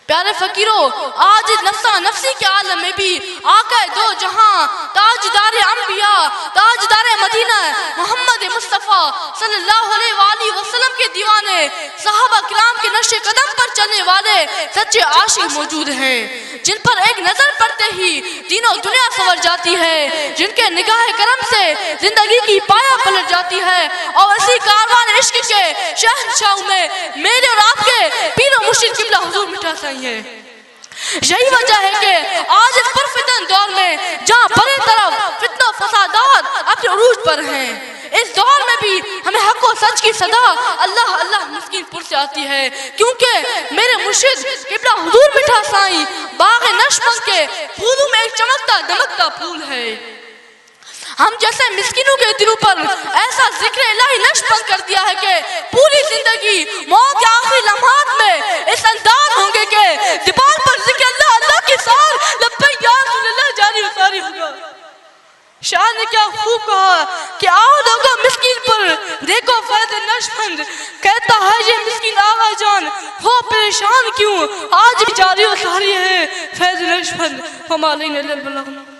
پیارے فقیروں، آج نفسا نفسی کے عالم میں بھی آقا دو جہاں، تاجدار انبیاء، تاجدار مدینہ محمد مصطفیٰ صلی اللہ علیہ وآلہ وسلم کے دیوانے، صحابہ کرام کے نقش قدم پر چلنے والے سچے عاشق موجود ہیں، جن پر ایک نظر پڑتے ہی دین و دنیا سنور جاتی ہے، جن کے نگاہ کرم سے زندگی کی پایا پلٹ جاتی ہے، اور اسی کاروان عشق کے شہنشاہوں میں میرے اور آپ کے پیر و مرشد قبلہ حضور مٹھا سائی ہے۔ یہی وجہ ہے کہ آج اس پرفتن دور میں جہاں بڑے طرف فتنہ و فسادات اپنے عروج پر ہیں، اس دور میں بھی ہمیں حق و سچ کی صدا اللہ اللہ مسکین پور سے آتی ہے، کیونکہ میرے مرشد قبلہ حضور مٹھا سائی باغ نشمن کے پھولوں میں ایک چمکتا دمکتا پھول ہے۔ ہم جیسے مسکینوں کے دلوں پر ایسا ذکر الہی نقش بند کر دیا ہے کہ پوری زندگی موت کے آخری لمحات میں اس انداز ہوں گے کہ زبان پر ذکر اللہ اللہ کی سار لبیک یا رسول اللہ جاری و ساری ہوگا۔ شاہ نے کیا خوب کہا کہ آؤ لوگوں مسکین پر دیکھو فیض نقش بند، کہتا ہے یہ مسکین آغا جان ہو پریشان کیوں، آج بھی جاری و ساری ہے فیض نقش بند۔ ہم علینا